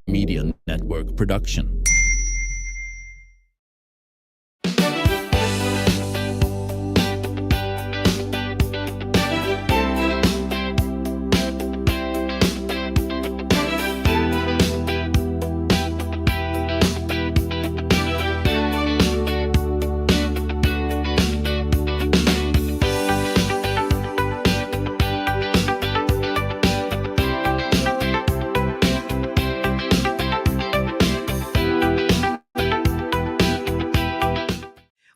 Media Network production.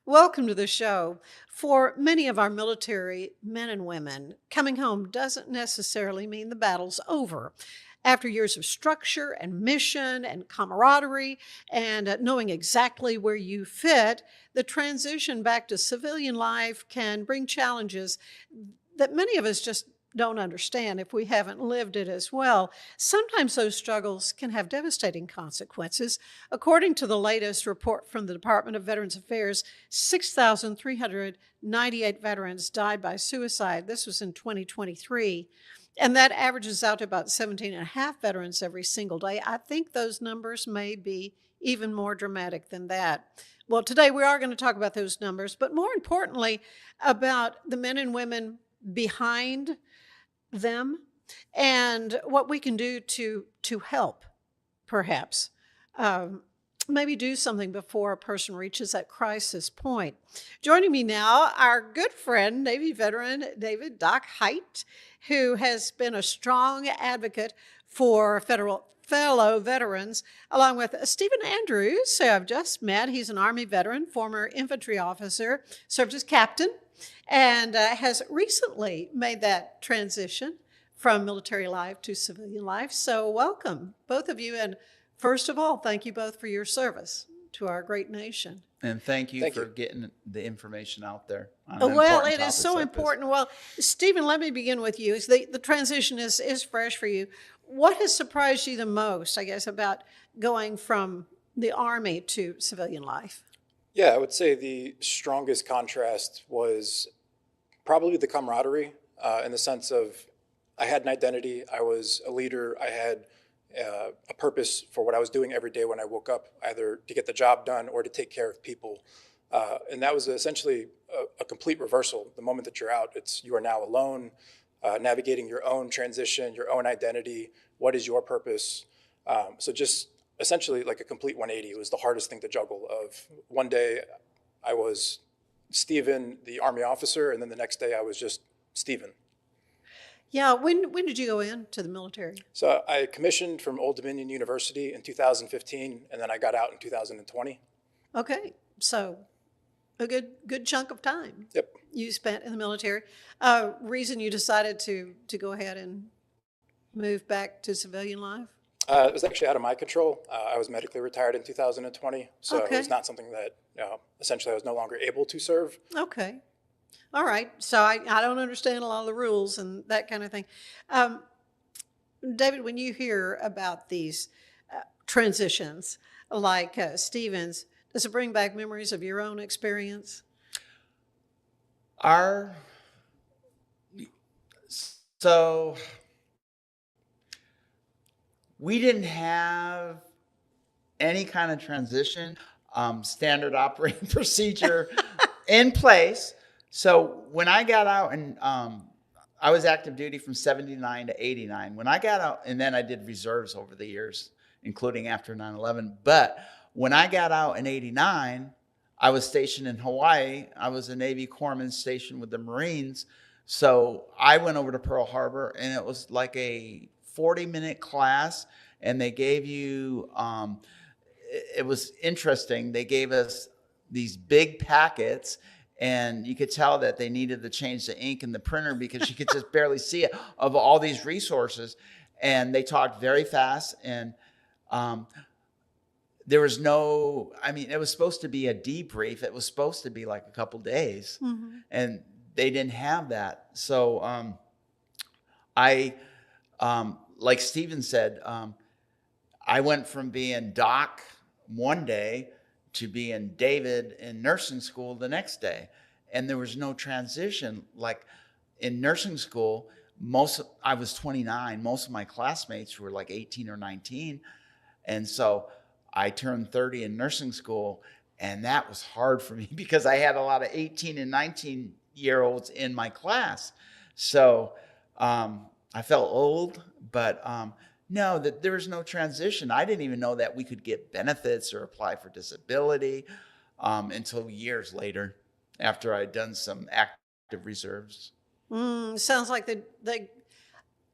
Welcome to the show. For many of our military men and women, coming home doesn't necessarily mean the battle's over. After years of structure and mission and camaraderie and knowing exactly where you fit, the transition back to civilian life can bring challenges that many of us just don't understand if we haven't lived it as well. Sometimes those struggles can have devastating consequences. According to the latest report from the Department of Veterans Affairs, 6,398 veterans died by suicide. This was in 2023. And that averages out to about 17 and a half veterans every single day. I think those numbers may be even more dramatic than that. Well, today we are going to talk about those numbers, but more importantly, about the men and women behind them and what we can do to help, perhaps. Maybe do something before a person reaches that crisis point. Joining me now, our good friend, Navy veteran David Doc Haight, who has been a strong advocate for fellow veterans, along with Stephen Andrews, who I've just met. He's an Army veteran, former infantry officer, served as captain, and has recently made that transition from military life to civilian life. So welcome, both of you. And first of all, thank you both for your service to our great nation. And thank you for getting the information out there. Well, it is so important. Well, Stephen, let me begin with you. The transition is fresh for you. What has surprised you the most, I guess, about going from the Army to civilian life? Yeah, I would say the strongest contrast was probably the camaraderie, in the sense of I had an identity, I was a leader, I had a purpose for what I was doing every day when I woke up, either to get the job done or to take care of people. And that was essentially a complete reversal. The moment that you're out, you are now alone, navigating your own transition, your own identity. What is your purpose? So just essentially like a complete 180. It was the hardest thing to juggle. Of one day I was Stephen, the Army officer, and then the next day I was just Stephen. Yeah, when did you go into the military? So I commissioned from Old Dominion University in 2015, and then I got out in 2020. Okay, so a good chunk of time. Yep. You spent in the military. Reason you decided to go ahead and move back to civilian life? It was actually out of my control. I was medically retired in 2020, so Okay. It was not something that essentially I was no longer able to serve. Okay. All right. So I don't understand a lot of the rules and that kind of thing. David, when you hear about these transitions like Stephen's, does it bring back memories of your own experience? So we didn't have any kind of transition, standard operating procedure in place. So when I got out, and I was active duty from 79 to 89. When I got out, and then I did reserves over the years, including after 9/11. But when I got out in 89, I was stationed in Hawaii. I was a Navy corpsman stationed with the Marines. So I went over to Pearl Harbor, and it was like a 40-minute class, and they gave you, it was interesting. They gave us these big packets, and you could tell that they needed to change the ink in the printer because you could just barely see it, of all these resources. And they talked very fast, and there was no, it was supposed to be a debrief. It was supposed to be like a couple days, and they didn't have that. So I, like Stephen said, I went from being Doc one day to being David in nursing school the next day. And there was no transition. Like in nursing school, I was 29. Most of my classmates were like 18 or 19. And so I turned 30 in nursing school, and that was hard for me because I had a lot of 18 and 19-year-olds in my class. So I felt old, but no, that there was no transition. I didn't even know that we could get benefits or apply for disability until years later, after I'd done some active reserves. Sounds like they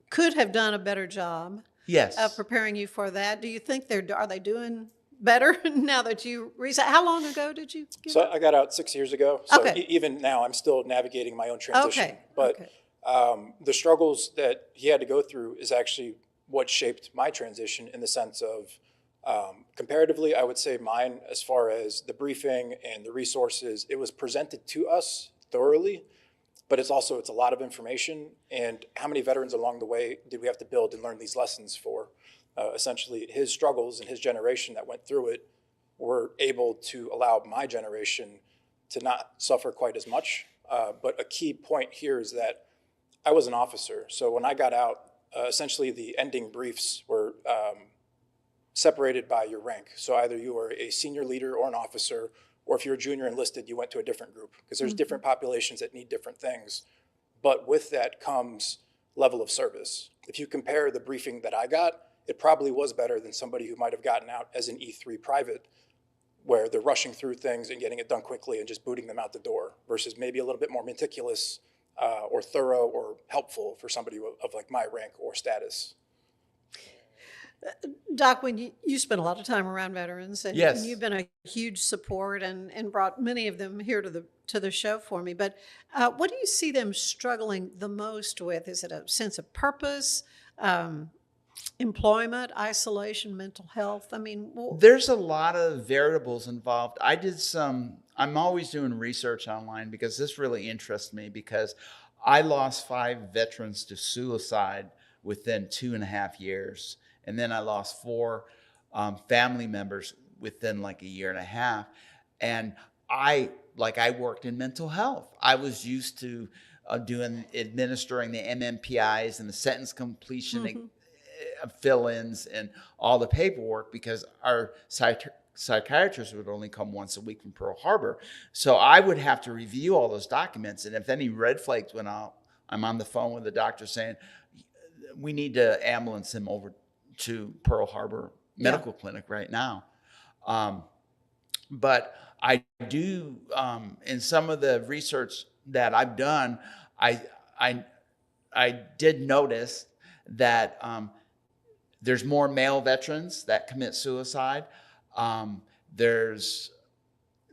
could have done a better job Yes. of preparing you for that. Do you think are they doing better now that you how long ago did you get So out? I got out 6 years ago. So Okay. Even now, I'm still navigating my own transition. Okay. But Okay. the struggles that he had to go through is actually what shaped my transition, in the sense of, comparatively, I would say mine, as far as the briefing and the resources, it was presented to us thoroughly, but it's a lot of information. And how many veterans along the way did we have to build and learn these lessons for? Essentially, his struggles and his generation that went through it were able to allow my generation to not suffer quite as much. But a key point here is that I was an officer. So when I got out, essentially the ending briefs were separated by your rank. So either you were a senior leader or an officer, or if you're a junior enlisted, you went to a different group, because there's different populations that need different things. But with that comes level of service. If you compare the briefing that I got, it probably was better than somebody who might have gotten out as an E3 private, where they're rushing through things and getting it done quickly and just booting them out the door, versus maybe a little bit more meticulous or thorough or helpful for somebody of like my rank or status. Doc, when you spend a lot of time around veterans, and, Yes. and you've been a huge support and brought many of them here to the show for me. But what do you see them struggling the most with? Is it a sense of purpose, employment, isolation, mental health? I mean, There's a lot of variables involved. I'm always doing research online because this really interests me, because I lost 5 veterans to suicide within 2.5 years. And then I lost 4 family members within like a year and a half. And I worked in mental health. I was used to administering the MMPIs and the sentence completion fill-ins and all the paperwork, because our psychiatrists would only come once a week from Pearl Harbor. So I would have to review all those documents. And if any red flags went out, I'm on the phone with the doctor saying, we need to ambulance him over to Pearl Harbor Medical Clinic right now. But I do, in some of the research that I've done, I did notice that there's more male veterans that commit suicide. There's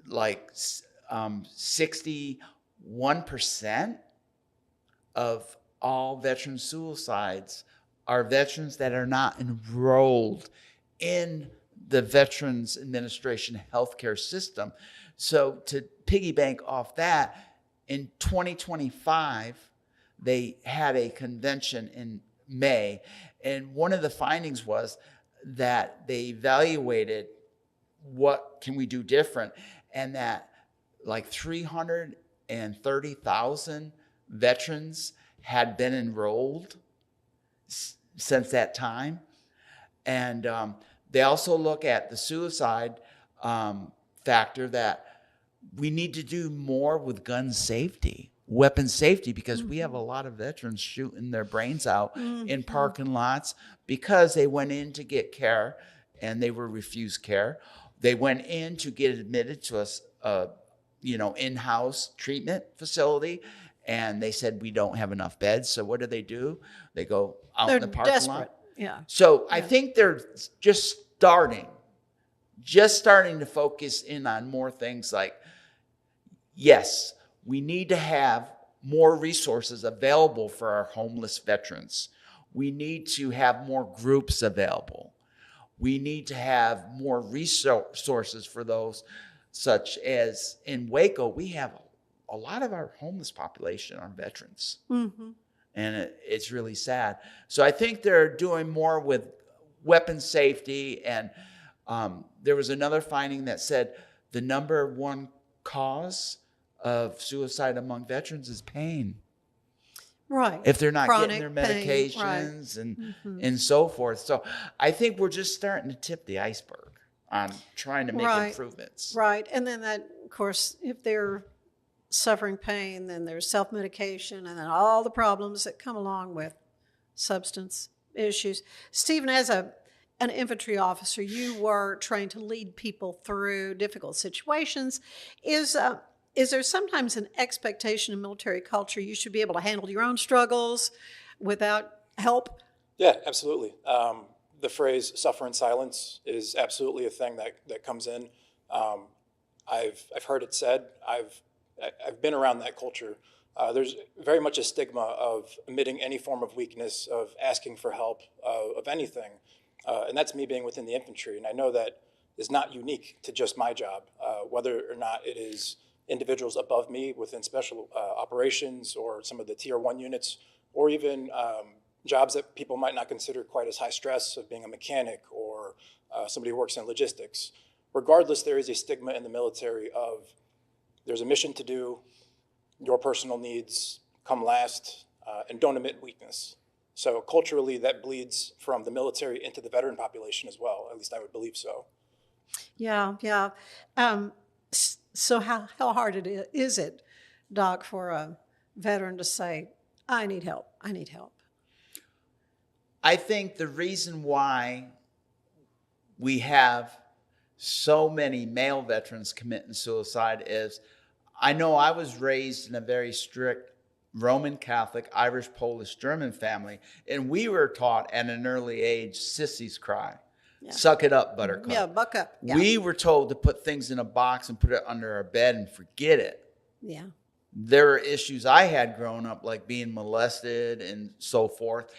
like 61% of all veteran suicides are veterans that are not enrolled in the Veterans Administration healthcare system. So to piggyback off that, in 2025, they had a convention in May, and one of the findings was that they evaluated what can we do different, and that like 330,000 veterans had been enrolled since that time. And they also look at the suicide factor, that we need to do more with gun safety, weapon safety, because we have a lot of veterans shooting their brains out in parking lots because they went in to get care and they were refused care. They went in to get admitted to a in-house treatment facility, and they said, we don't have enough beds. So what do? They go out in the parking desperate. lot. Yeah. So I think they're just starting to focus in on more things like, yes, we need to have more resources available for our homeless veterans. We need to have more groups available. We need to have more resources for those, such as in Waco, we have a lot of our homeless population are veterans. Mm-hmm. And it's really sad. So I think they're doing more with weapon safety. And there was another finding that said the number one cause of suicide among veterans is pain. Right. if they're not Chronic getting their pain, right. medications and so forth. So I think we're just starting to tip the iceberg on trying to make Right. improvements. Right. And then that, of course, if they're suffering pain, then there's self-medication and then all the problems that come along with substance issues. Stephen, as an infantry officer, you were trained to lead people through difficult situations. Is there sometimes an expectation in military culture you should be able to handle your own struggles without help? Yeah, absolutely. The phrase "suffer in silence" is absolutely a thing that comes in. I've heard it said. I've been around that culture. There's very much a stigma of admitting any form of weakness, of asking for help, of anything, and that's me being within the infantry. And I know that is not unique to just my job, whether or not it is individuals above me within special operations or some of the tier 1 units, or even jobs that people might not consider quite as high stress, of being a mechanic or somebody who works in logistics. Regardless, there is a stigma in the military of there's a mission to do, your personal needs come last, and don't admit weakness. So culturally, that bleeds from the military into the veteran population as well. At least I would believe so. Yeah, yeah. So how hard is it, Doc, for a veteran to say, I need help, I need help? I think the reason why we have so many male veterans committing suicide is, I know I was raised in a very strict Roman Catholic, Irish, Polish, German family, and we were taught at an early age, sissies cry. Yeah. Suck it up, buttercup. Yeah, buck up. Yeah. We were told to put things in a box and put it under our bed and forget it. Yeah. There are issues I had growing up, like being molested and so forth.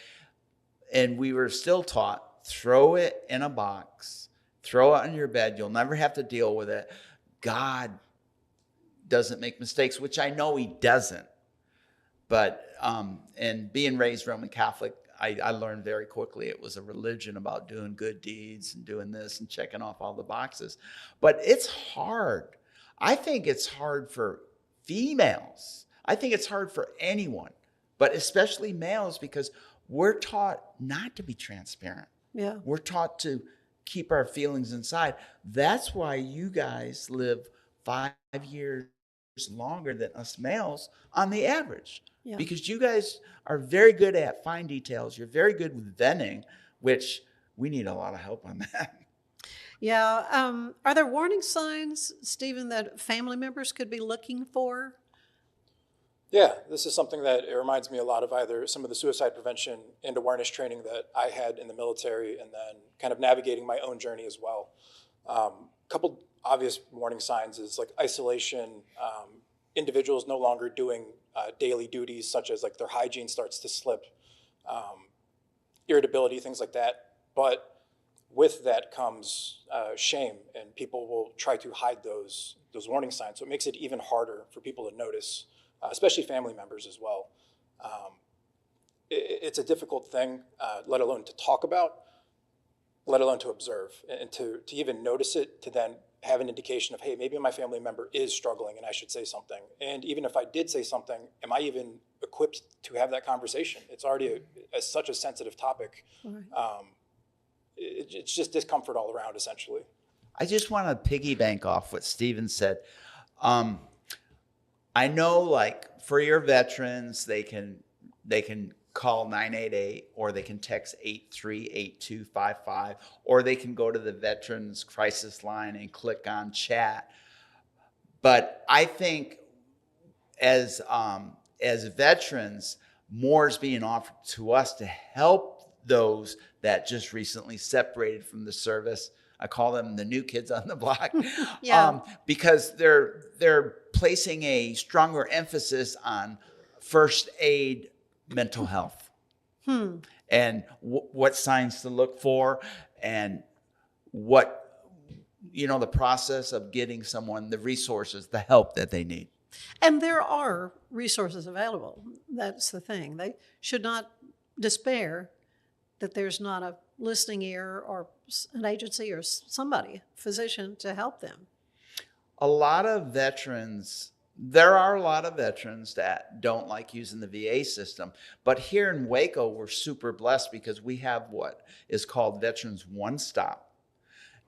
And we were still taught, throw it in a box, throw it on your bed. You'll never have to deal with it. God doesn't make mistakes, which I know he doesn't. But, and being raised Roman Catholic, I learned very quickly it was a religion about doing good deeds and doing this and checking off all the boxes. But it's hard. I think it's hard for females. I think it's hard for anyone, but especially males, because we're taught not to be transparent. Yeah. We're taught to keep our feelings inside. That's why you guys live 5 years longer than us males on the average. Yeah. Because you guys are very good at fine details. You're very good with venting, which we need a lot of help on that. Yeah. Are there warning signs, Stephen, that family members could be looking for? Yeah, this is something that it reminds me a lot of either some of the suicide prevention and awareness training that I had in the military, and then kind of navigating my own journey as well. A couple obvious warning signs is like isolation, individuals no longer doing daily duties, such as like their hygiene starts to slip, irritability, things like that. But with that comes shame, and people will try to hide those warning signs. So it makes it even harder for people to notice, especially family members as well. It's a difficult thing, let alone to talk about, let alone to observe, and to even notice it, to then have an indication of, hey, maybe my family member is struggling and I should say something. And even if I did say something, am I even equipped to have that conversation? It's already such a sensitive topic. Right. It's just discomfort all around, essentially. I just want to piggyback off what Stephen said. I know, like, for your veterans, they can call 988, or they can text 838255, or they can go to the Veterans Crisis Line and click on chat. But I think as veterans, more is being offered to us to help those that just recently separated from the service. I call them the new kids on the block. Yeah. Because they're placing a stronger emphasis on first aid mental health, and what signs to look for, and what, the process of getting someone the resources, the help that they need. And there are resources available. That's the thing. They should not despair that there's not a listening ear or an agency or somebody, physician, to help them. A lot of veterans There are a lot of veterans that don't like using the VA system, but here in Waco, we're super blessed because we have what is called Veterans One Stop.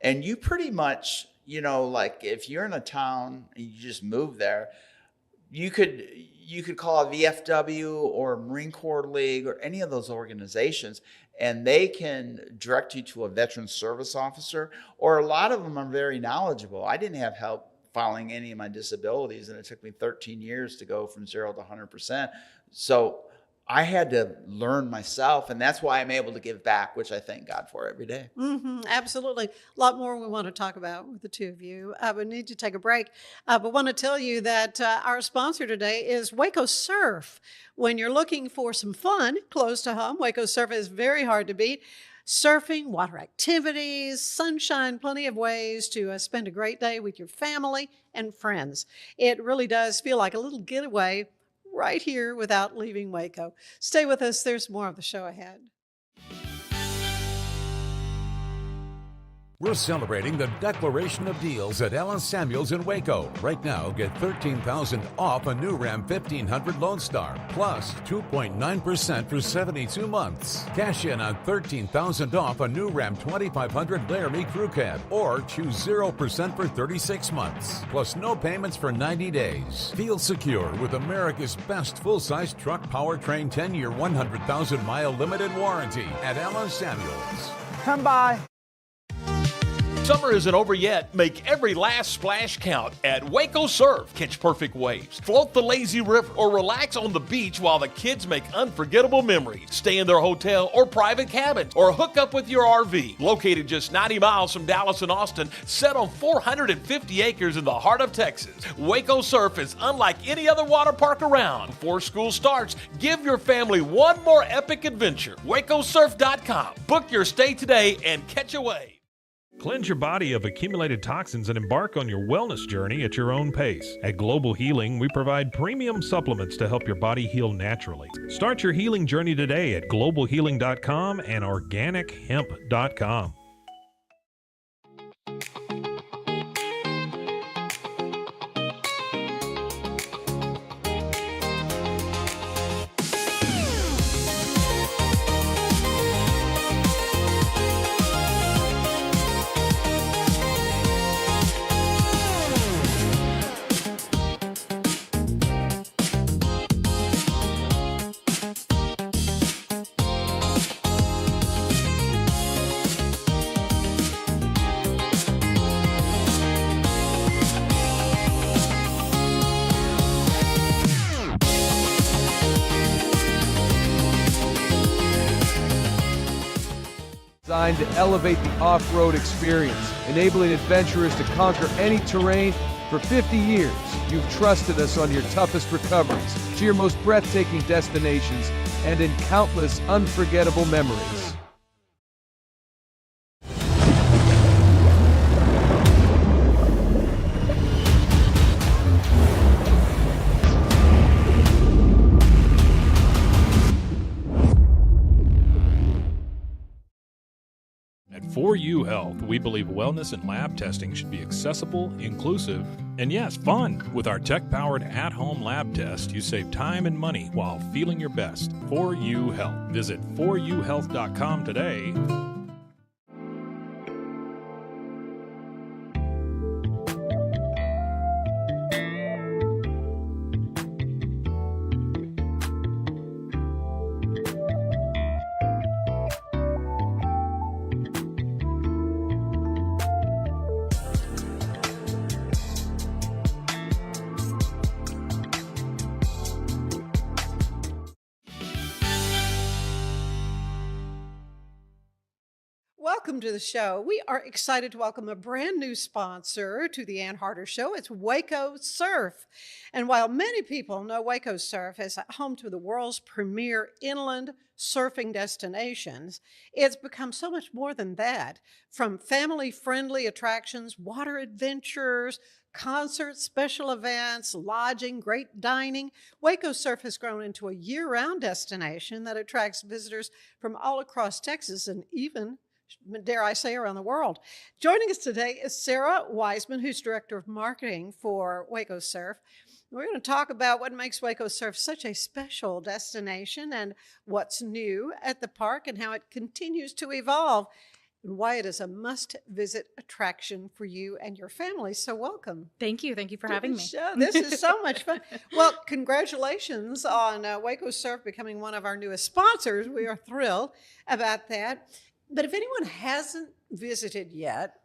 And you pretty much, like if you're in a town and you just move there, you could call a VFW or Marine Corps League or any of those organizations, and they can direct you to a veteran service officer, or a lot of them are very knowledgeable. I didn't have help filing any of my disabilities, and it took me 13 years to go from 0 to 100%. So I had to learn myself, and that's why I'm able to give back, which I thank God for every day. Absolutely. A lot more we want to talk about with the two of you. We need to take a break, but want to tell you that our sponsor today is Waco Surf. When you're looking for some fun close to home, Waco Surf is very hard to beat. Surfing, water activities, sunshine, plenty of ways to spend a great day with your family and friends. It really does feel like a little getaway right here without leaving Waco. Stay with us. There's more of the show ahead. We're celebrating the Declaration of Deals at Ellen Samuels in Waco. Right now, get $13,000 off a new Ram 1500 Lone Star, plus 2.9% for 72 months. Cash in on $13,000 off a new Ram 2500 Laramie Crew Cab, or choose 0% for 36 months, plus no payments for 90 days. Feel secure with America's best full-size truck powertrain 10-year, 100,000-mile limited warranty at Ellen Samuels. Come by. Summer isn't over yet. Make every last splash count at Waco Surf. Catch perfect waves, float the lazy river, or relax on the beach while the kids make unforgettable memories. Stay in their hotel or private cabins, or hook up with your RV. Located just 90 miles from Dallas and Austin, set on 450 acres in the heart of Texas, Waco Surf is unlike any other water park around. Before school starts, give your family one more epic adventure. WacoSurf.com. Book your stay today and catch a wave. Cleanse your body of accumulated toxins and embark on your wellness journey at your own pace. At Global Healing, we provide premium supplements to help your body heal naturally. Start your healing journey today at globalhealing.com and organichemp.com. Designed to elevate the off-road experience, enabling adventurers to conquer any terrain. For 50 years, you've trusted us on your toughest recoveries, to your most breathtaking destinations, and in countless unforgettable memories. At 4U Health, we believe wellness and lab testing should be accessible, inclusive, and yes, fun. With our tech-powered at-home lab test, you save time and money while feeling your best. 4U Health. Visit 4uhealth.com today. Welcome to the show. We are excited to welcome a brand new sponsor to the Ann Harder Show. It's Waco Surf. And while many people know Waco Surf as home to the world's premier inland surfing destinations, it's become so much more than that. From family-friendly attractions, water adventures, concerts, special events, lodging, great dining, Waco Surf has grown into a year-round destination that attracts visitors from all across Texas and even, dare I say, around the world. Joining us today is Sara Wiseman, who's Director of Marketing for Waco Surf. We're going to talk about what makes Waco Surf such a special destination and what's new at the park and how it continues to evolve and why it is a must-visit attraction for you and your family. So welcome. Thank you. Thank you for having me. Show. This is so much fun. Well, congratulations on Waco Surf becoming one of our newest sponsors. We are thrilled about that. But if anyone hasn't visited yet,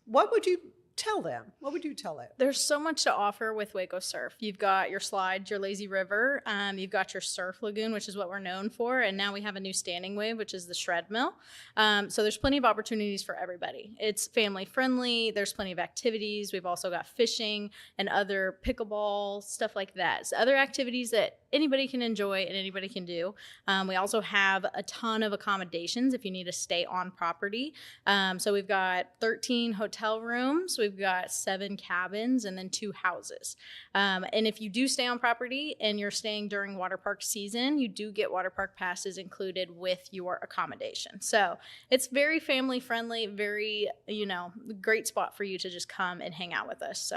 what would you tell them? What would you tell them? There's so much to offer with Waco Surf. You've got your slides, your lazy river. You've got your surf lagoon, which is what we're known for. And now we have a new standing wave, which is the shred mill. So there's plenty of opportunities for everybody. It's family friendly. There's plenty of activities. We've also got fishing and other pickleball, stuff like that. So other activities that anybody can enjoy and anybody can do. We also have a ton of accommodations if you need to stay on property. So we've got 13 hotel rooms. We've got 7 cabins and then 2 houses. And if you do stay on property and you're staying during water park season, you do get water park passes included with your accommodation. So it's very family friendly, very, great spot for you to just come and hang out with us.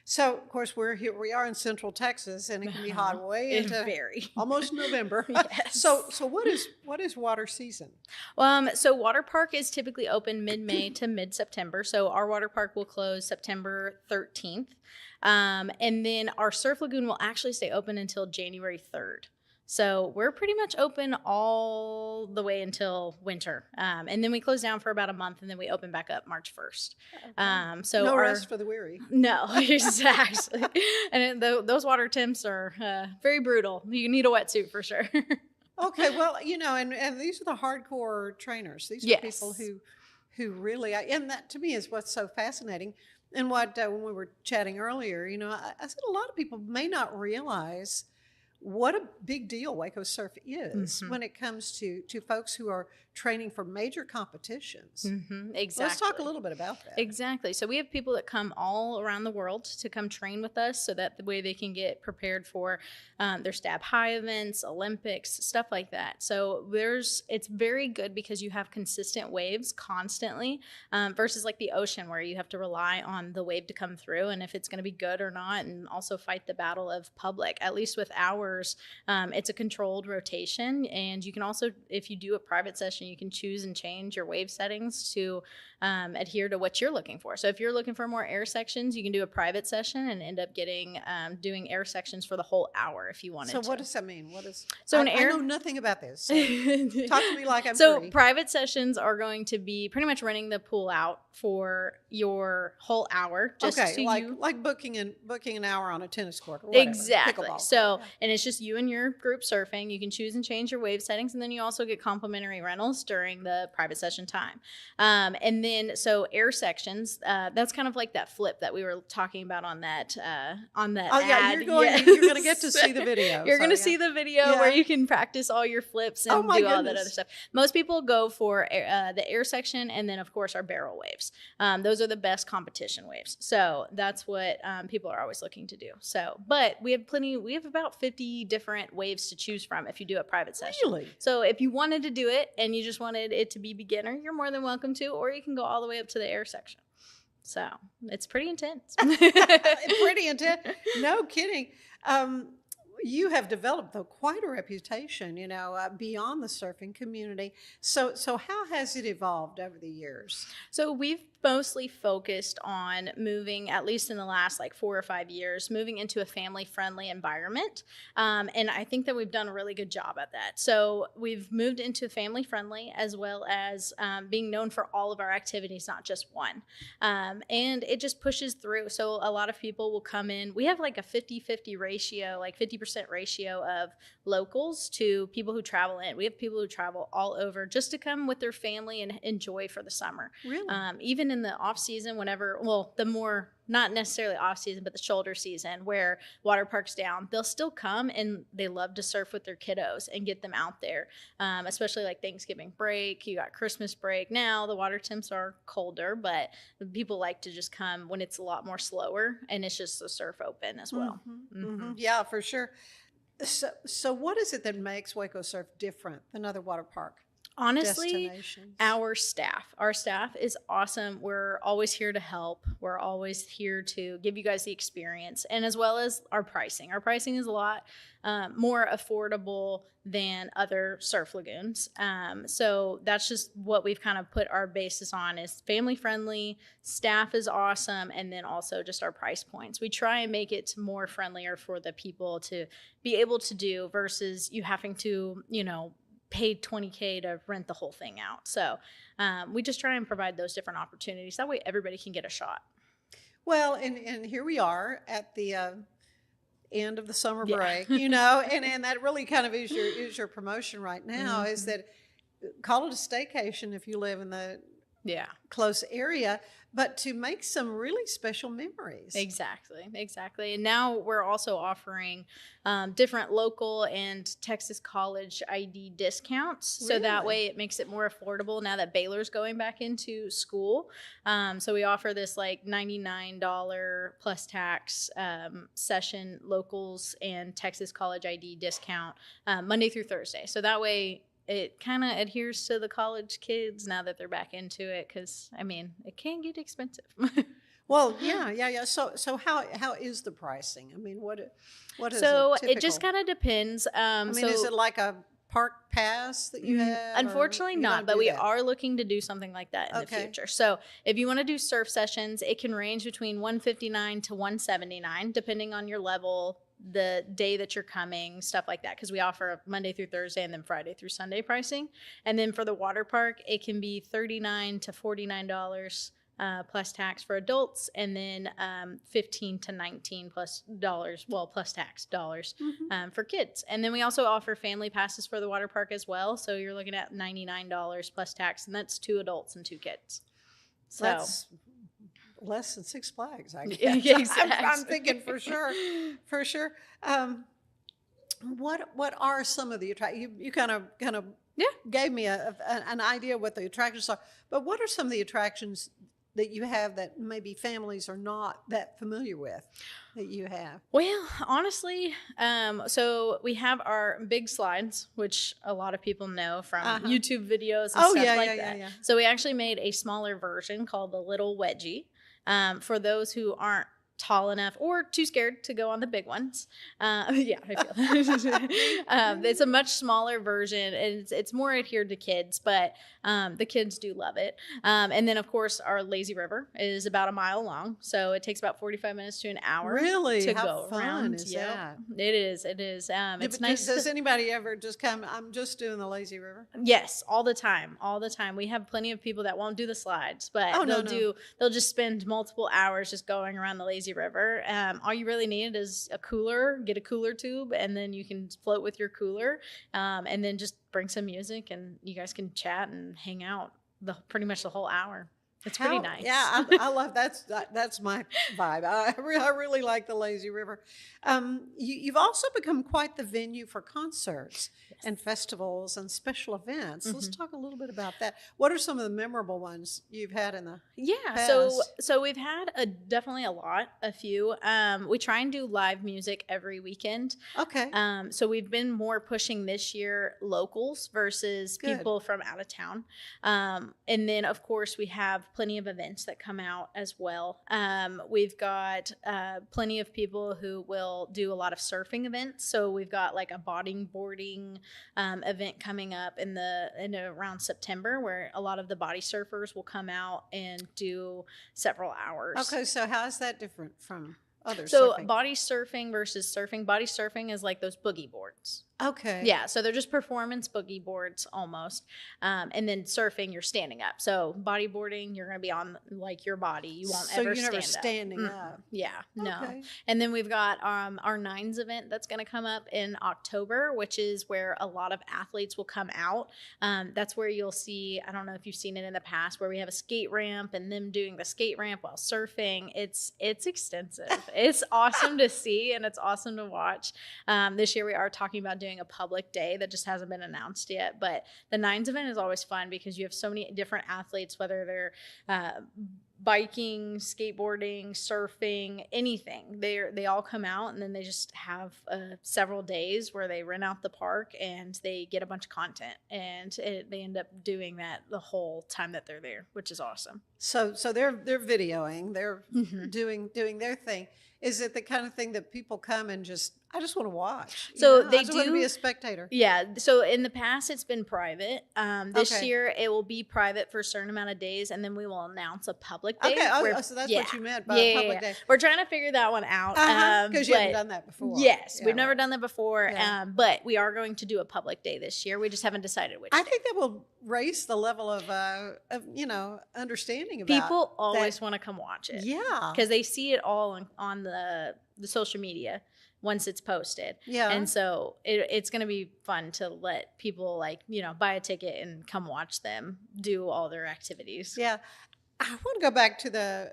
So, of course, we are in Central Texas, and it can be hot way into almost November. Yes. So what is water season? So water park is typically open mid-May to mid-September. So our water park will close September 13th. And then our surf lagoon will actually stay open until January 3rd. So we're pretty much open all the way until winter. And then we close down for about a month, and then we open back up March 1st. Okay. So no rest for the weary. No, exactly. And those water temps are very brutal. You need a wetsuit for sure. Okay, well, and these are the hardcore trainers. These are people who really, and that to me is what's so fascinating. And what, when we were chatting earlier, I said a lot of people may not realize what a big deal Waco Surf is when it comes to folks who are training for major competitions. Exactly. Let's talk a little bit about that. Exactly. So we have people that come all around the world to come train with us so that the way they can get prepared for their Stab High events, Olympics, stuff like that. So it's very good because you have consistent waves constantly versus like the ocean where you have to rely on the wave to come through and if it's going to be good or not, and also fight the battle of public. At least with ours, it's a controlled rotation, and you can also, if you do a private session, you can choose and change your wave settings to adhere to what you're looking for. So if you're looking for more air sections, you can do a private session and end up getting doing air sections for the whole hour if you wanted to. So what does that mean? So I know nothing about this. So talk to me like I'm free. Private sessions are going to be pretty much running the pool out for your whole hour. Just okay, like booking an hour on a tennis court or whatever. Exactly. Pickleball. So, and it's just you and your group surfing. You can choose and change your wave settings, and then you also get complimentary rentals during the private session time. And then, so air sections, that's kind of like that flip that we were talking about on that ad. Yeah, you're going to get to see the video. You're going to see the video where you can practice all your flips and do all that other stuff. Most people go for the air section, and then of course our barrel waves. Those are the best competition waves. So that's what people are always looking to do. So, but we have about 50 different waves to choose from if you do a private session. Really? So if you wanted to do it and you just wanted it to be beginner, you're more than welcome to, or you can go all the way up to the air section. So it's pretty intense. Pretty intense. No kidding. You have developed quite a reputation, beyond the surfing community. So how has it evolved over the years? So we've mostly focused on moving, at least in the last 4 or 5 years, moving into a family-friendly environment. And I think that we've done a really good job at that. So we've moved into family-friendly as well as being known for all of our activities, not just one. And it just pushes through. So a lot of people will come in. We have a 50-50 ratio, 50% ratio of locals to people who travel in. We have people who travel all over just to come with their family and enjoy for the summer. Really? Even in the off season, the more, not necessarily off season, but the shoulder season where water park's down, they'll still come and they love to surf with their kiddos and get them out there. Especially Thanksgiving break, you got Christmas break. Now the water temps are colder, but people like to just come when it's a lot more slower and it's just the surf open as well. Yeah, for sure. So what is it that makes Waco Surf different than other water park? Honestly, destinations? our staff is awesome. We're always here to help. We're always here to give you guys the experience, and as well as our pricing. Our pricing is a lot more affordable than other surf lagoons. So that's just what we've kind of put our basis on, is family friendly, staff is awesome, and then also just our price points. We try and make it more friendlier for the people to be able to do, versus you having to, pay $20K to rent the whole thing out. So we just try and provide those different opportunities. That way everybody can get a shot. Well, and here we are at the end of the summer break, and that really kind of is your promotion right now, is that call it a staycation if you live in the close area, but to make some really special memories. Exactly. And now we're also offering different local and Texas college ID discounts. So that way it makes it more affordable now that Baylor's going back into school. So we offer this like $99 plus tax session locals and Texas college ID discount Monday through Thursday. So that way it kind of adheres to the college kids now that they're back into it, because it can get expensive. Well, yeah. So how is the pricing? What is so it just kind of depends. Is it like a park pass that you have? Unfortunately not, but we are looking to do something like that in the future. So if you want to do surf sessions, it can range between $159 to $179 depending on your level, the day that you're coming, stuff like that, because we offer Monday through Thursday and then Friday through Sunday pricing. And then for the water park, it can be $39 to $49 plus tax for adults, and then $15 to $19 plus tax dollars for kids. And then we also offer family passes for the water park as well, so you're looking at $99 plus tax, and that's 2 adults and 2 kids. So that's less than Six Flags, I guess. Exactly. I'm thinking for sure. What are some of the attractions? You kind of gave me an idea what the attractions are, but what are some of the attractions that you have that maybe families are not that familiar with that you have? Well, honestly, so we have our big slides, which a lot of people know from YouTube videos and stuff like that. Yeah. So we actually made a smaller version called the Little Wedgie. For those who aren't tall enough or too scared to go on the big ones. I feel it's a much smaller version, and it's more adhered to kids, but the kids do love it. And then, of course, our lazy river is about a mile long, so it takes about 45 minutes to an hour to go around. Is that? It is. It's nice. Does anybody ever just come, I'm just doing the lazy river? Yes, all the time. We have plenty of people that won't do the slides, but they'll just spend multiple hours just going around the lazy river. All you really need is a cooler, get a cooler tube, and then you can float with your cooler, and then just bring some music, and you guys can chat and hang out pretty much the whole hour. It's pretty nice. Yeah, I love that's my vibe. I really like the lazy river. You've also become quite the venue for concerts and festivals and special events. Let's talk a little bit about that. What are some of the memorable ones you've had in the past? So we've had definitely a few. We try and do live music every weekend. Okay. So we've been more pushing this year locals versus people from out of town. And then of course we have plenty of events that come out as well. We've got plenty of people who will do a lot of surfing events. So we've got like a boarding event coming up in around September, where a lot of the body surfers will come out and do several hours. Okay, so how is that different from other surfing? Body surfing versus surfing. Body surfing is like those boogie boards. Okay. Yeah, so they're just performance boogie boards almost. And then surfing, you're standing up. So bodyboarding, you're going to be on like your body. You won't ever stand up. Standing up. Yeah, no. Okay. And then we've got our Nines event that's going to come up in October, which is where a lot of athletes will come out. That's where you'll see, I don't know if you've seen it in the past, where we have a skate ramp and them doing the skate ramp while surfing. It's extensive. It's awesome to see, and it's awesome to watch. This year we are talking about doing a public day that just hasn't been announced yet, but the Nines event is always fun because you have so many different athletes, whether they're biking, skateboarding, surfing, anything. They all come out, and then they just have several days where they rent out the park and they get a bunch of content, and they end up doing that the whole time that they're there, which is awesome. So they're videoing, they're doing their thing. Is it the kind of thing that people come and I just want to watch? So I just want to be a spectator. Yeah. So in the past, it's been private. This Okay. year, it will be private for a certain amount of days, and then we will announce a public day. Okay, so that's what you meant by a public day. We're trying to figure that one out. Because you haven't done that before. Yes, Yeah. we've never done that before, Yeah. but we are going to do a public day this year. We just haven't decided which I day. think that will raise the level of understanding about People always that. want to come watch it. Yeah. Because they see it all on the social media once it's posted. Yeah. And so it's going to be fun to let people buy a ticket and come watch them do all their activities. Yeah. I want to go back to the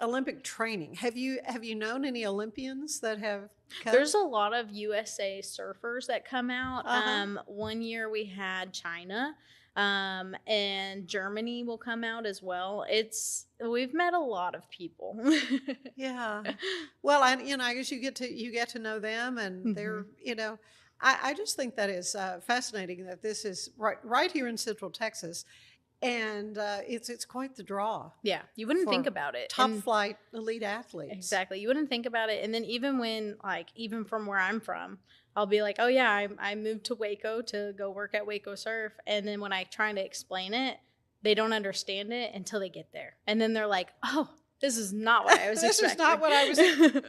Olympic training. Have you known any Olympians that have come? There's a lot of USA surfers that come out. Uh-huh. One year we had China, and Germany will come out as well. We've met a lot of people. Yeah. Well, I guess you get to know them, and they're, I just think that is fascinating that this is right here in Central Texas, and it's quite the draw. Yeah, you wouldn't think for about it. Top And- flight elite athletes. Exactly. You wouldn't think about it. And then even when, even from where I'm from, I'll be like, oh, yeah, I moved to Waco to go work at Waco Surf. And then when I try to explain it, they don't understand it until they get there. And then they're like, oh, this is not what I was This expecting. is not what I was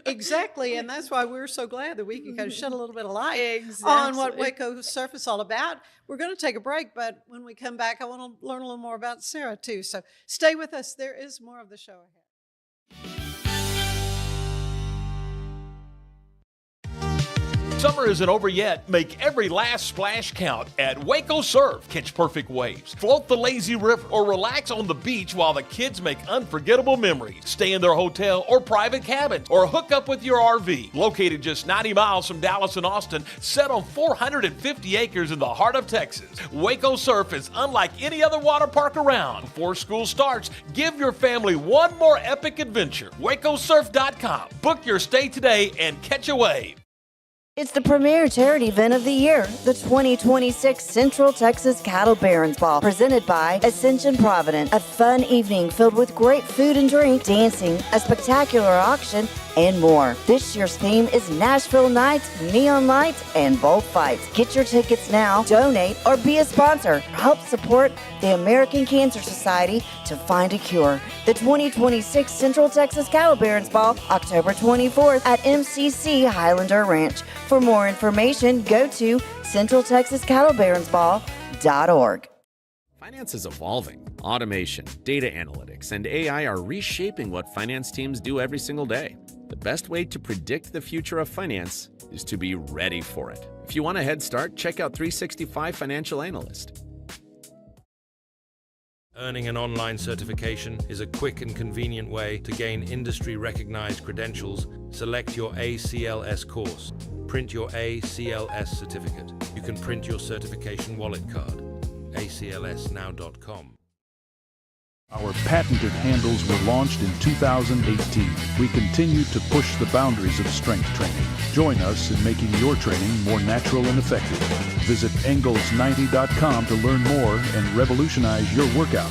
exactly, and that's why we're so glad that we can kind of shed a little bit of light on what Waco Surf is all about. We're going to take a break, but when we come back, I want to learn a little more about Sara too. So stay with us. There is more of the show ahead. Summer isn't over yet. Make every last splash count at Waco Surf. Catch perfect waves, float the lazy river, or relax on the beach while the kids make unforgettable memories. Stay in their hotel or private cabins, or hook up with your RV. Located just 90 miles from Dallas and Austin, set on 450 acres in the heart of Texas, Waco Surf is unlike any other water park around. Before school starts, give your family one more epic adventure. WacoSurf.com. Book your stay today and catch a wave. It's the premier charity event of the year, the 2026 Central Texas Cattle Barons Ball, presented by Ascension Providence. A fun evening filled with great food and drink, dancing, a spectacular auction, and more. This year's theme is Nashville Nights, Neon Lights, and Bullfights. Get your tickets now, donate, or be a sponsor. Help support the American Cancer Society to find a cure. The 2026 Central Texas Cattle Barons Ball, October 24th at MCC Highlander Ranch. For more information, go to centraltexascattlebaronsball.org. Finance is evolving. Automation, data analytics, and AI are reshaping what finance teams do every single day. The best way to predict the future of finance is to be ready for it. If you want a head start, check out 365 Financial Analyst. Earning an online certification is a quick and convenient way to gain industry-recognized credentials. Select your ACLS course. Print your ACLS certificate. You can print your certification wallet card. aclsnow.com. Our patented handles were launched in 2018. We continue to push the boundaries of strength training. Join us in making your training more natural and effective. Visit Engels90.com to learn more and revolutionize your workout.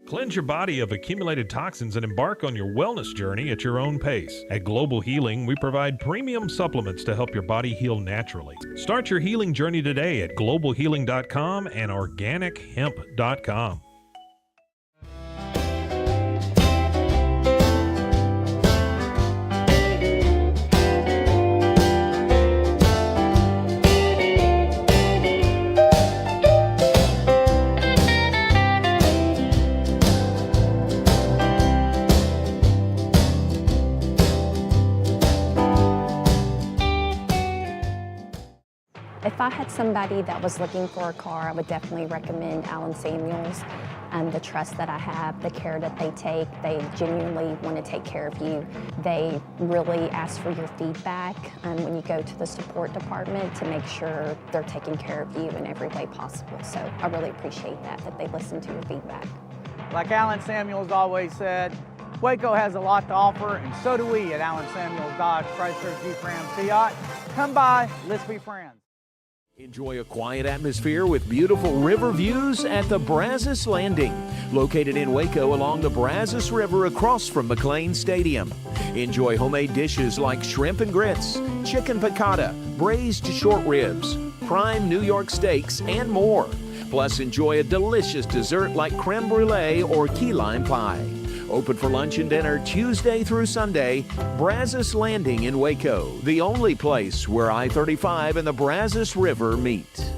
Cleanse your body of accumulated toxins and embark on your wellness journey at your own pace. At Global Healing, we provide premium supplements to help your body heal naturally. Start your healing journey today at globalhealing.com and organichemp.com. If I had somebody that was looking for a car, I would definitely recommend Allen Samuels. The trust that I have, the care that they take, they genuinely want to take care of you. They really ask for your feedback when you go to the support department to make sure they're taking care of you in every way possible. So I really appreciate that they listen to your feedback. Like Alan Samuels always said, Waco has a lot to offer, and so do we at Alan Samuels Dodge, Chrysler, Jeep, Ram, Fiat. Come by, let's be friends. Enjoy a quiet atmosphere with beautiful river views at the Brazos Landing, located in Waco along the Brazos River across from McLean Stadium. Enjoy homemade dishes like shrimp and grits, chicken piccata, braised short ribs, prime New York steaks, and more. Plus, enjoy a delicious dessert like creme brulee or key lime pie. Open for lunch and dinner Tuesday through Sunday. Brazos Landing in Waco, the only place where I-35 and the Brazos River meet.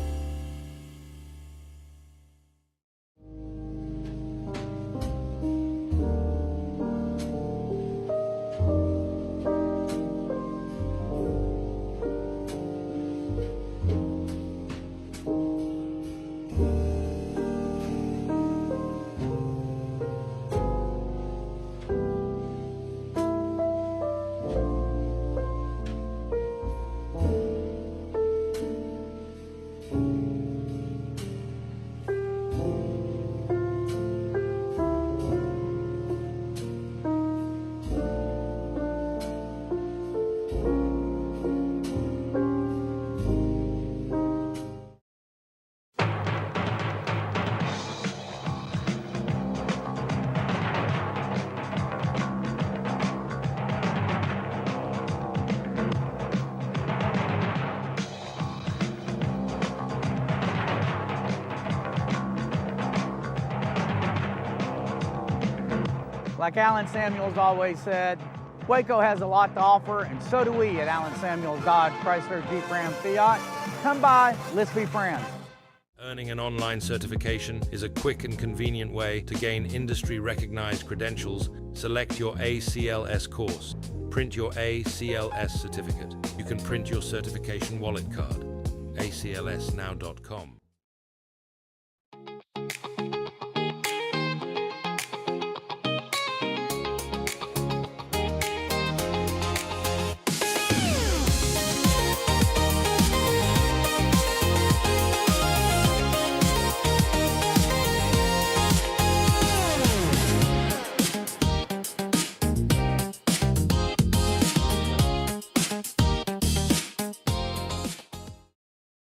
Like Alan Samuels always said, Waco has a lot to offer, and so do we at Alan Samuels Dodge, Chrysler, Jeep, Ram, Fiat. Come by, let's be friends. Earning an online certification is a quick and convenient way to gain industry-recognized credentials. Select your ACLS course. Print your ACLS certificate. You can print your certification wallet card. aclsnow.com.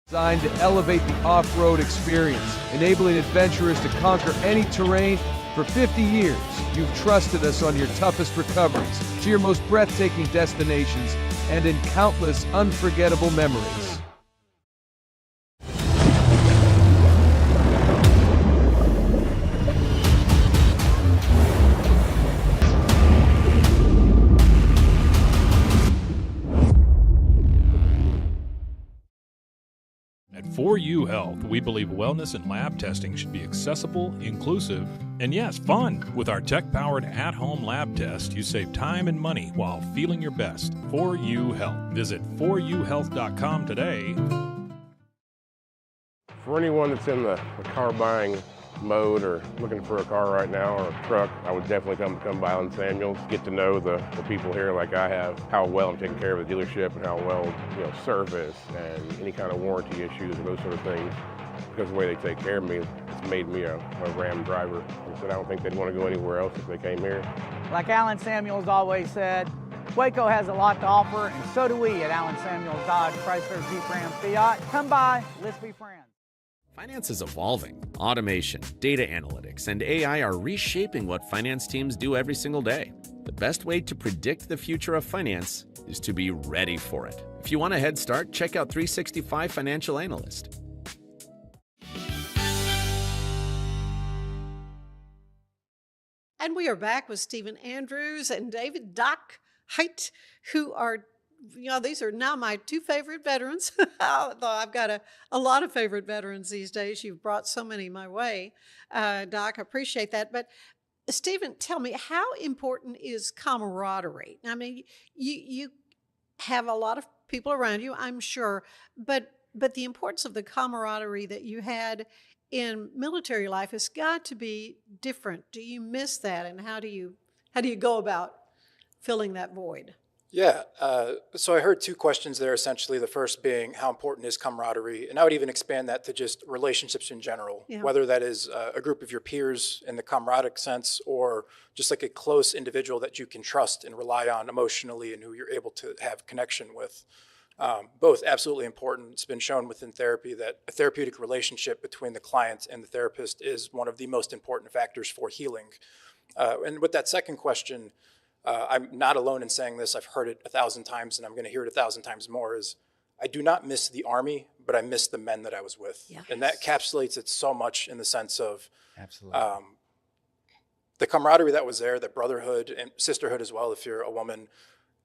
Designed to elevate the off-road experience, enabling adventurers to conquer any terrain. For 50 years, you've trusted us on your toughest recoveries, to your most breathtaking destinations, and in countless unforgettable memories. At 4U Health, we believe wellness and lab testing should be accessible, inclusive, and yes, fun. With our tech-powered at-home lab test, you save time and money while feeling your best. 4U Health. Visit 4uhealth.com today. For anyone that's in the car buying mode or looking for a car right now or a truck, I would definitely come by Alan Samuels, get to know the people here like I have, how well I'm taking care of the dealership and how well, service and any kind of warranty issues or those sort of things. Because of the way they take care of me, it's made me a Ram driver. I said I don't think they'd want to go anywhere else if they came here. Like Alan Samuels always said, Waco has a lot to offer, and so do we at Alan Samuels Dodge, Chrysler, Jeep, Ram, Fiat. Come by, let's be friends. Finance is evolving. Automation, data analytics, and AI are reshaping what finance teams do every single day. The best way to predict the future of finance is to be ready for it. If you want a head start, check out 365 Financial Analyst. And we are back with Stephen Andrews and David Doc Haight, who are, these are now my two favorite veterans. Although I've got a lot of favorite veterans these days. You've brought so many my way, Doc. I appreciate that. But Stephen, tell me, how important is camaraderie? I mean, you have a lot of people around you, I'm sure, but the importance of the camaraderie that you had in military life has got to be different. Do you miss that, and how do you go about filling that void? Yeah, so I heard two questions there, essentially. The first being, how important is camaraderie? And I would even expand that to just relationships in general, Yeah. whether that is a group of your peers in the camaraderie sense, or just like a close individual that you can trust and rely on emotionally and who you're able to have connection with. Both absolutely important. It's been shown within therapy that a therapeutic relationship between the client and the therapist is one of the most important factors for healing. And with that second question, I'm not alone in saying this. I've heard it 1,000 times, and I'm going to hear it 1,000 times more, is I do not miss the Army, but I miss the men that I was with. Yeah. And that encapsulates it so much in the sense of Absolutely. The camaraderie that was there, the brotherhood and sisterhood as well, if you're a woman.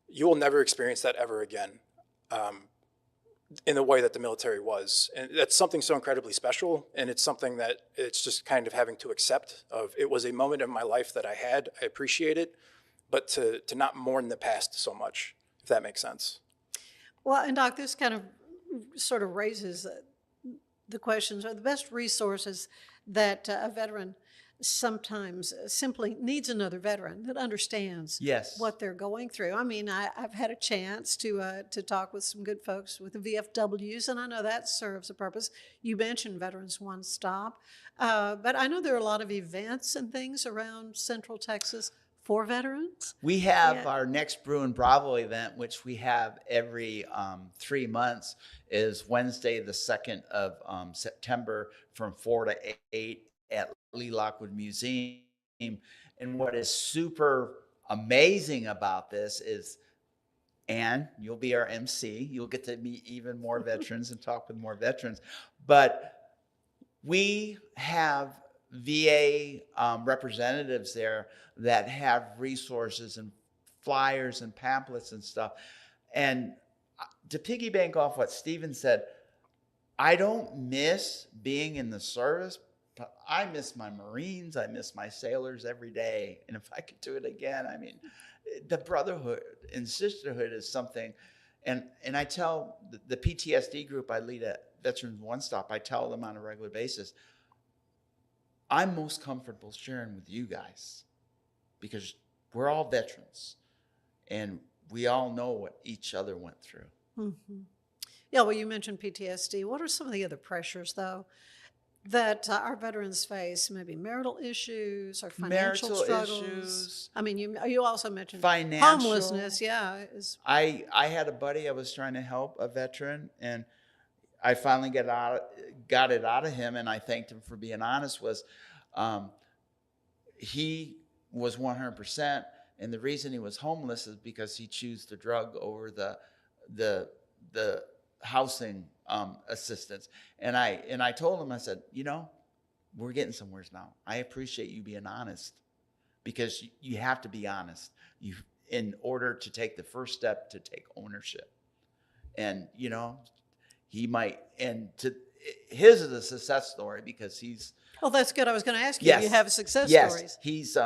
You will never experience that ever again in the way that the military was. And that's something so incredibly special, and it's something that it's just kind of having to accept of, it was a moment in my life that I had, I appreciate it, but to not mourn the past so much, if that makes sense. Well, and Doc, this kind of sort of raises the questions, are the best resources that a veteran sometimes simply needs another veteran that understands Yes. what they're going through. I mean, I've had a chance to talk with some good folks with the VFWs, and I know that serves a purpose. You mentioned Veterans One Stop, but I know there are a lot of events and things around Central Texas for veterans. We have our next Bruin Bravo event, which we have every 3 months, is Wednesday, the 2nd of September from 4 to 8 at Lee Lockwood Museum. And what is super amazing about this is, Ann, you'll be our MC. You'll get to meet even more veterans and talk with more veterans. But we have VA representatives there that have resources and flyers and pamphlets and stuff. And to piggyback off what Stephen said, I don't miss being in the service, but I miss my Marines. I miss my sailors every day. And if I could do it again, I mean, the brotherhood and sisterhood is something. And I tell the PTSD group I lead at Veterans One Stop, I tell them on a regular basis, I'm most comfortable sharing with you guys because we're all veterans and we all know what each other went through. Mm-hmm. Yeah, well, you mentioned PTSD. What are some of the other pressures, though, that our veterans face? Maybe marital issues or financial struggles. Issues. I mean, you also mentioned financial homelessness. Yeah, I had a buddy I was trying to help, a veteran, and I finally got it out of him, and I thanked him for being honest. Was he was 100%, and the reason he was homeless is because he chose the drug over the housing assistance. And I told him, I said, we're getting somewhere now. I appreciate you being honest, because you have to be honest in order to take the first step to take ownership. And he might, and his is a success story because he's. Oh, that's good. I was going to ask you. Yes, you have success Yes, stories. he's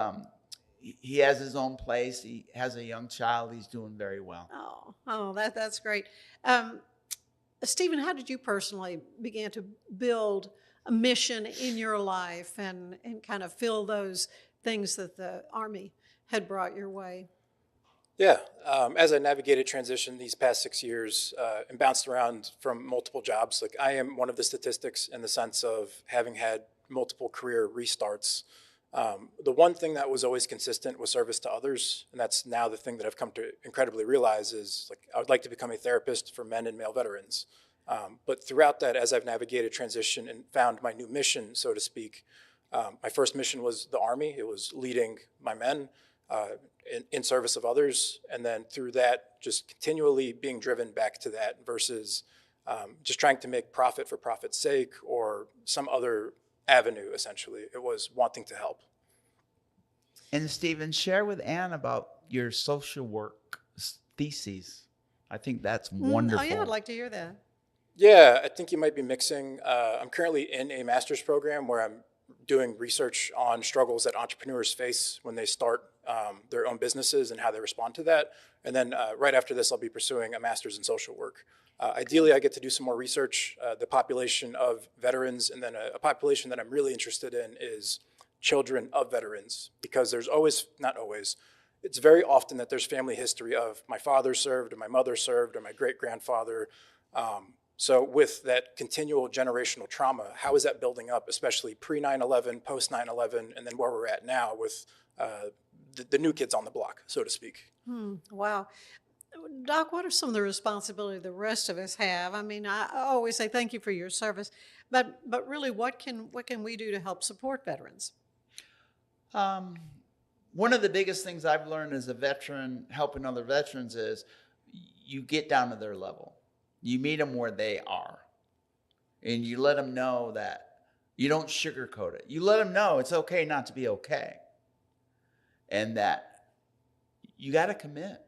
he has his own place. He has a young child. He's doing very well. Oh, that's great. Stephen, how did you personally begin to build a mission in your life and kind of fill those things that the Army had brought your way? Yeah, as I navigated transition these past 6 years and bounced around from multiple jobs, like I am one of the statistics in the sense of having had multiple career restarts. The one thing that was always consistent was service to others, and that's now the thing that I've come to incredibly realize is, like, I would like to become a therapist for men and male veterans. But throughout that, as I've navigated transition and found my new mission, so to speak, my first mission was the Army. It was leading my men in service of others, and then through that, just continually being driven back to that versus just trying to make profit for profit's sake or some other avenue. Essentially, it was wanting to help. And Stephen, share with Ann about your social work theses. I think that's wonderful. Oh yeah, I'd like to hear that. Yeah, I think you might be mixing. I'm currently in a master's program where I'm doing research on struggles that entrepreneurs face when they start their own businesses and how they respond to that. And then right after this, I'll be pursuing a master's in social work. Ideally, I get to do some more research, the population of veterans, and then a population that I'm really interested in is children of veterans, because there's always, not always, it's very often that there's family history of my father served, or my mother served, or my great-grandfather. So with that continual generational trauma, how is that building up, especially pre-9/11, post-9/11, and then where we're at now with the new kids on the block, so to speak? Wow. Doc, what are some of the responsibilities the rest of us have? I mean, I always say thank you for your service, but really, what can we do to help support veterans? One of the biggest things I've learned as a veteran helping other veterans is you get down to their level. You meet them where they are, and you let them know that you don't sugarcoat it. You let them know it's okay not to be okay, and that you got to commit.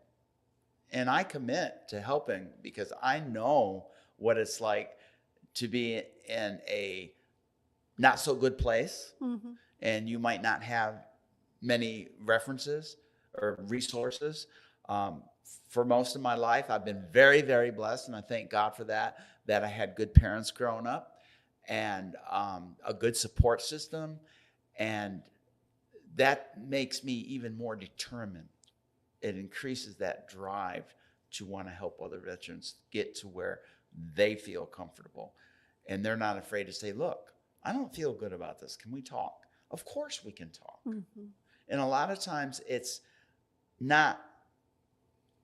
And I commit to helping because I know what it's like to be in a not so good place, and you might not have many references or resources. For most of my life, I've been very, very blessed, and I thank God for that I had good parents growing up and a good support system, and that makes me even more determined. It increases that drive to want to help other veterans get to where they feel comfortable. And they're not afraid to say, look, I don't feel good about this. Can we talk? Of course we can talk. And a lot of times it's not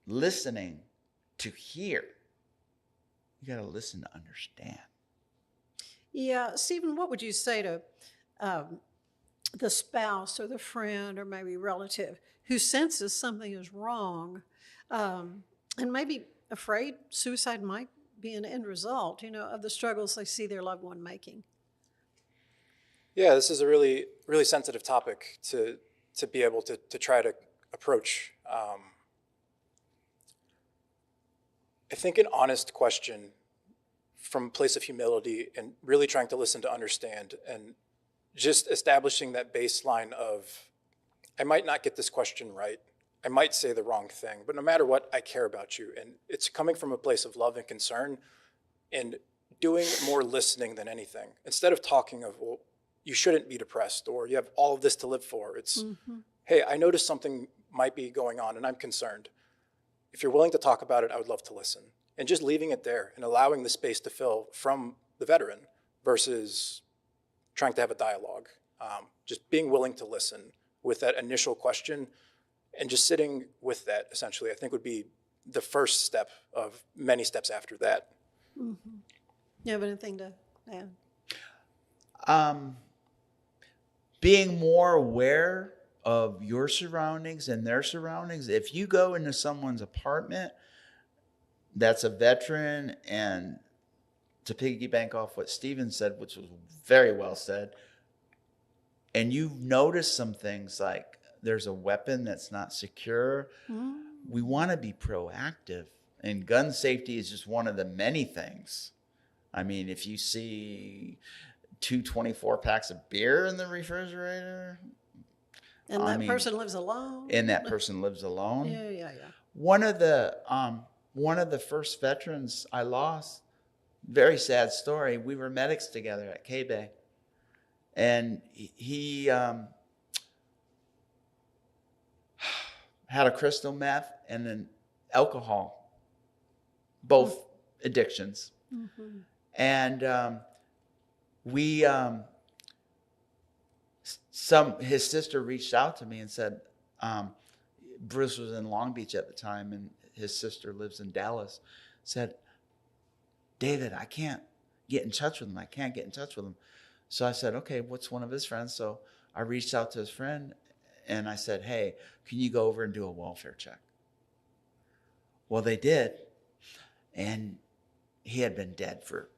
listening to hear. You got to listen to understand. Yeah, Stephen, what would you say to the spouse or the friend or maybe relative who senses something is wrong and maybe afraid suicide might be an end result, of the struggles they see their loved one making? Yeah, this is a really, really sensitive topic to be able to try to approach. I think an honest question from a place of humility and really trying to listen to understand, and just establishing that baseline of, I might not get this question right. I might say the wrong thing, but no matter what, I care about you. And it's coming from a place of love and concern and doing more listening than anything. Instead of talking of, well, you shouldn't be depressed or you have all of this to live for. It's, hey, I noticed something might be going on and I'm concerned. If you're willing to talk about it, I would love to listen. And just leaving it there and allowing the space to fill from the veteran versus trying to have a dialogue. Just being willing to listen with that initial question and just sitting with that, essentially, I think would be the first step of many steps after that. You have anything to add? Being more aware of your surroundings and their surroundings. If you go into someone's apartment that's a veteran, and to piggyback off what Stephen said, which was very well said, and you've noticed some things like there's a weapon that's not secure, we want to be proactive. And gun safety is just one of the many things. I mean, if you see 2 24-packs of beer in the refrigerator, and that person lives alone. And that person lives alone. Yeah. One of the first veterans I lost, very sad story. We were medics together at K-Bay, and he had a crystal meth and an alcohol, both addictions. And his sister reached out to me and said, Bruce was in Long Beach at the time, and his sister lives in Dallas, said, David, I can't get in touch with him. So I said, okay, what's one of his friends? So I reached out to his friend and I said, hey, can you go over and do a welfare check? Well, they did. And he had been dead for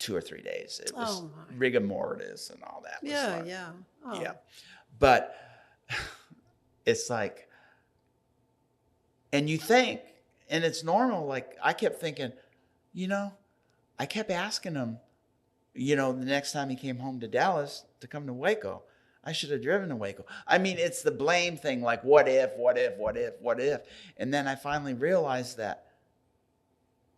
2 or 3 days. It was rigor mortis and all that. Yeah. Yeah. But it's like, and you think, and it's normal, like I kept thinking, I kept asking him, the next time he came home to Dallas to come to Waco, I should have driven to Waco. I mean, it's the blame thing, like what if? And then I finally realized that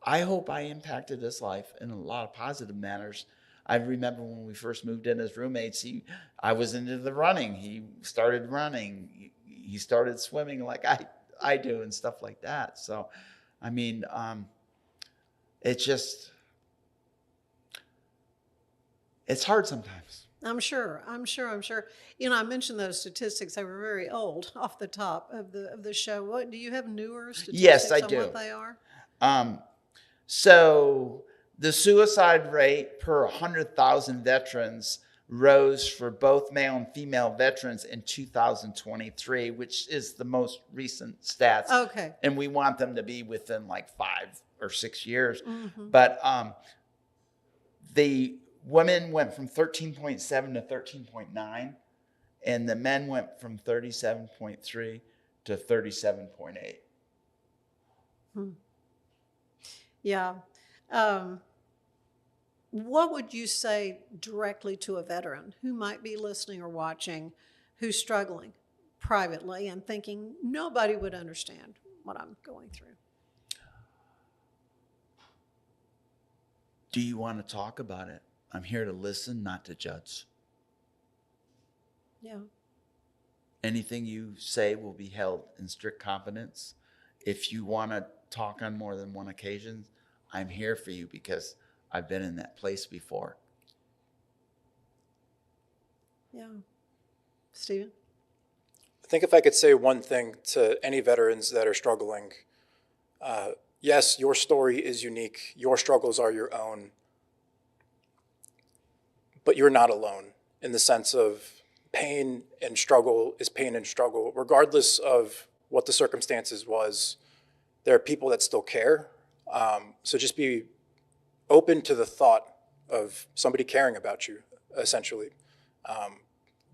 I hope I impacted his life in a lot of positive manners. I remember when we first moved in as roommates, I was into the running. He started running. he started swimming like I do and stuff like that. So, I mean, it's just, it's hard sometimes. I'm sure. You know, I mentioned those statistics. They were very old off the top of the show. What do you have newer statistics Yes, I on do. what they are? So the suicide rate per 100,000 veterans rose for both male and female veterans in 2023, which is the most recent stats. Okay. And we want them to be within like 5 or 6 years. Mm-hmm. But the women went from 13.7 to 13.9, and the men went from 37.3 to 37.8. Yeah. What would you say directly to a veteran who might be listening or watching, who's struggling privately and thinking nobody would understand what I'm going through? Do you want to talk about it? I'm here to listen, not to judge. Yeah. Anything you say will be held in strict confidence. If you want to talk on more than one occasion, I'm here for you because I've been in that place before. Yeah. Stephen? I think if I could say one thing to any veterans that are struggling, yes, your story is unique. Your struggles are your own. But you're not alone in the sense of pain and struggle is pain and struggle. Regardless of what the circumstances was, there are people that still care. So just be open to the thought of somebody caring about you, essentially.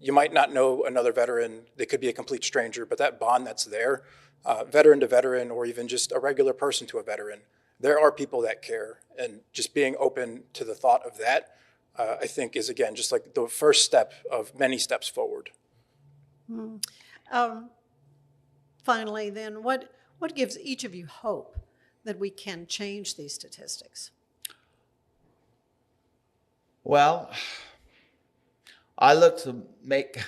You might not know another veteran. They could be a complete stranger, but that bond that's there, veteran to veteran, or even just a regular person to a veteran, there are people that care. And just being open to the thought of that, I think is, again, just like the first step of many steps forward. Finally, then, what gives each of you hope that we can change these statistics? Well, I look to make,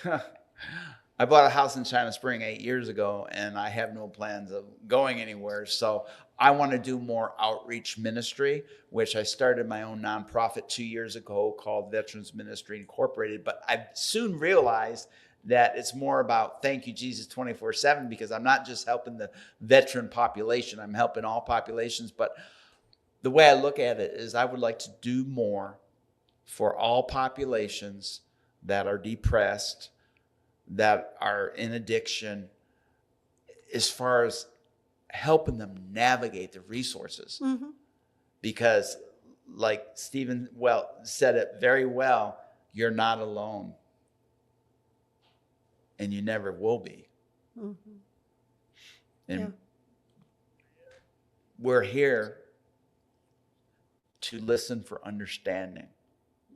I bought a house in China Spring 8 years ago, and I have no plans of going anywhere. So I want to do more outreach ministry, which I started my own nonprofit 2 years ago called Veterans Ministry Incorporated. But I soon realized that it's more about thank you, Jesus, 24/7, because I'm not just helping the veteran population. I'm helping all populations. But the way I look at it is I would like to do more for all populations that are depressed, that are in addiction, as far as helping them navigate the resources. Mm-hmm. Because like Stephen said it very well, you're not alone. And you never will be. Mm-hmm. And we're here to listen for understanding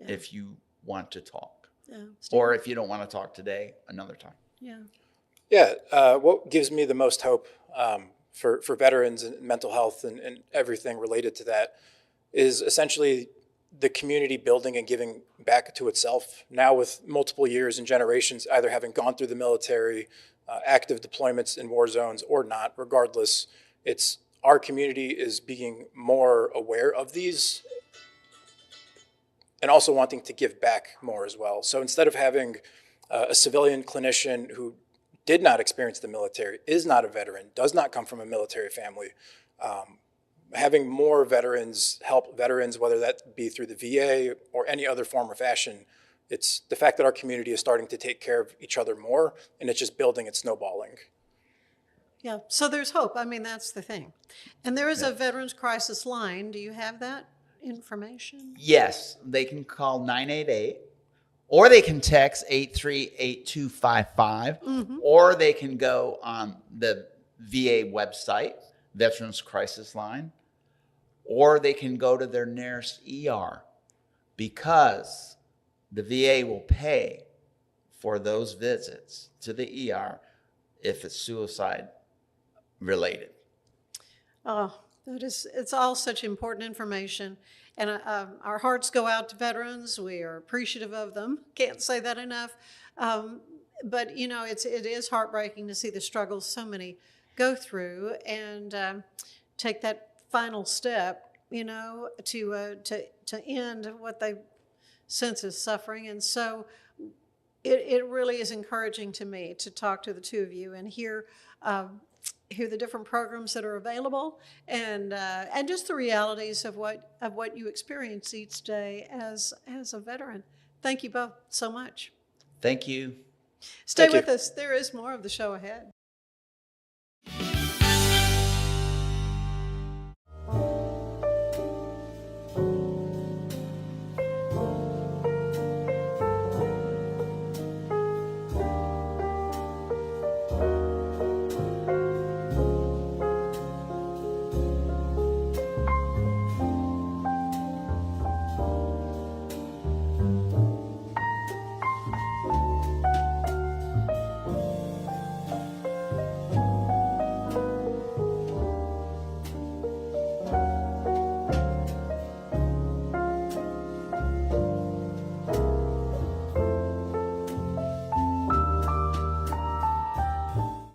if you want to talk. Or if you don't want to talk today, another time. What gives me the most hope for veterans and mental health and everything related to that is essentially the community building and giving back to itself. Now with multiple years and generations either having gone through the military, active deployments in war zones or not, regardless, it's our community is being more aware of these and also wanting to give back more as well. So instead of having a civilian clinician who did not experience the military, is not a veteran, does not come from a military family, having more veterans help veterans, whether that be through the VA or any other form or fashion, it's the fact that our community is starting to take care of each other more, and it's just building and snowballing. Yeah, so there's hope. I mean, that's the thing. And there is a Veterans Crisis line. Do you have that information? Yes, they can call 988, or they can text 838255, or they can go on the VA website, Veterans Crisis Line, or they can go to their nearest ER, because the VA will pay for those visits to the ER if it's suicide related. Oh, it's all such important information. And our hearts go out to veterans. We are appreciative of them. Can't say that enough. but you know, it is heartbreaking to see the struggles so many go through and take that final step, you know, to end what they sense as suffering. And so it really is encouraging to me to talk to the two of you and hear the different programs that are available and just the realities of what you experience each day as a veteran. Thank you both so much. Thank you. Stay with us. There is more of the show ahead.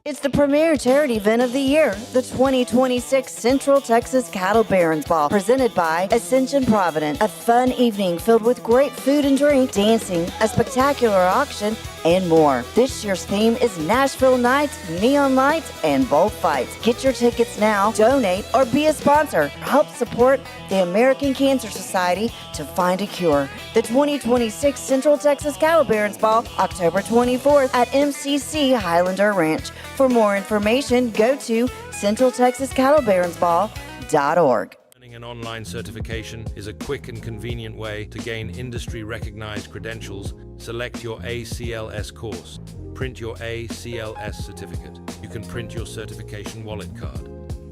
It's the premier charity event of the year, the 2026 Central Texas Cattle Barons Ball, presented by Ascension Provident. A fun evening filled with great food and drink, dancing, a spectacular auction, and more. This year's theme is Nashville Nights, Neon Lights, and Bullfights. Get your tickets now, donate, or be a sponsor. Help support the American Cancer Society to find a cure. The 2026 Central Texas Cattle Barons Ball, October 24th at MCC Highlander Ranch. For more information, go to centraltexascattlebaronsball.org. Earning an online certification is a quick and convenient way to gain industry-recognized credentials. Select your ACLS course. Print your ACLS certificate. You can print your certification wallet card.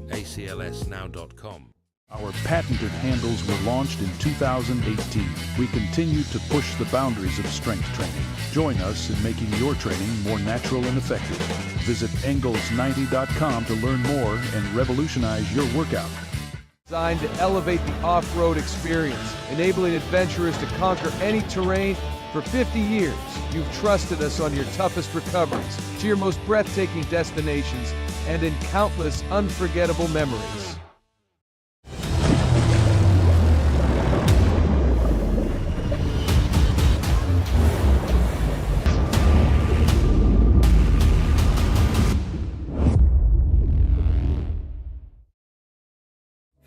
aclsnow.com. Our patented handles were launched in 2018. We continue to push the boundaries of strength training. Join us in making your training more natural and effective. Visit Engels90.com to learn more and revolutionize your workout. Designed to elevate the off-road experience, enabling adventurers to conquer any terrain. For 50 years, you've trusted us on your toughest recoveries, to your most breathtaking destinations, and in countless unforgettable memories.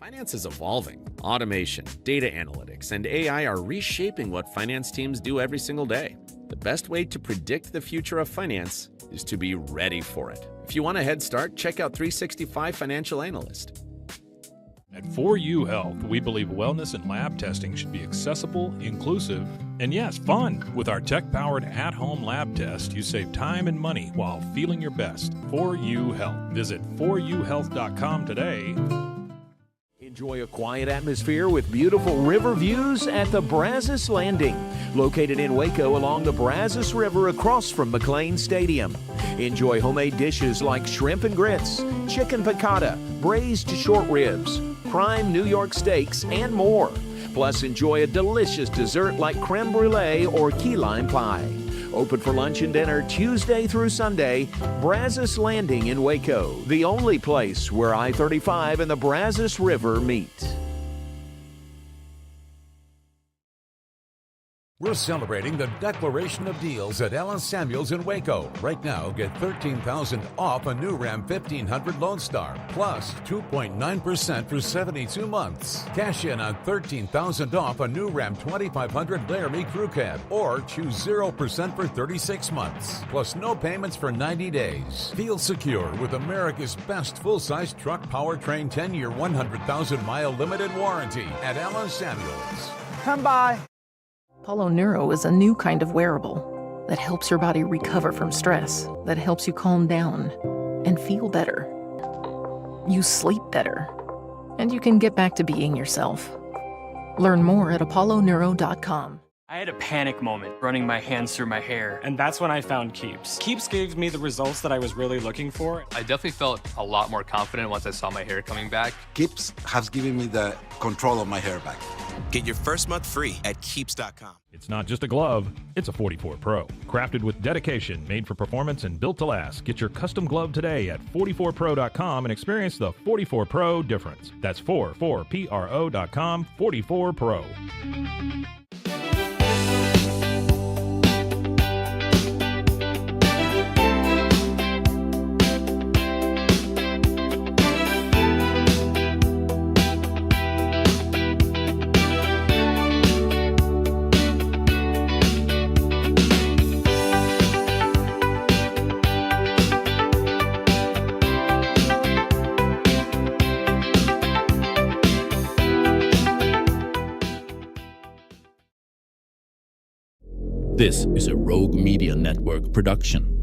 Finance is evolving. Automation, data analytics, and AI are reshaping what finance teams do every single day. The best way to predict the future of finance is to be ready for it. If you want a head start, check out 365 Financial Analyst. At 4U Health, we believe wellness and lab testing should be accessible, inclusive, and yes, fun. With our tech-powered at-home lab test, you save time and money while feeling your best. 4U Health. Visit 4uhealth.com today. Enjoy a quiet atmosphere with beautiful river views at the Brazos Landing, located in Waco along the Brazos River across from McLean Stadium. Enjoy homemade dishes like shrimp and grits, chicken piccata, braised short ribs, prime New York steaks, and more. Plus, enjoy a delicious dessert like creme brulee or key lime pie. Open for lunch and dinner Tuesday through Sunday. Brazos Landing in Waco, the only place where I-35 and the Brazos River meet. We're celebrating the declaration of deals at Allen Samuels in Waco. Right now, get $13,000 off a new Ram 1500 Lone Star, plus 2.9% for 72 months. Cash in on $13,000 off a new Ram 2500 Laramie Crew Cab, or choose 0% for 36 months, plus no payments for 90 days. Feel secure with America's best full-size truck powertrain 10-year, 100,000-mile limited warranty at Allen Samuels. Come by. Apollo Neuro is a new kind of wearable that helps your body recover from stress, that helps you calm down and feel better. You sleep better, and you can get back to being yourself. Learn more at apolloneuro.com. I had a panic moment running my hands through my hair, and that's when I found Keeps. Keeps gave me the results that I was really looking for. I definitely felt a lot more confident once I saw my hair coming back. Keeps has given me the control of my hair back. Get your first month free at Keeps.com. It's not just a glove, it's a 44 Pro. Crafted with dedication, made for performance, and built to last. Get your custom glove today at 44pro.com and experience the 44 Pro difference. That's 44pro.com, 44 Pro. This is a Rogue Media Network production.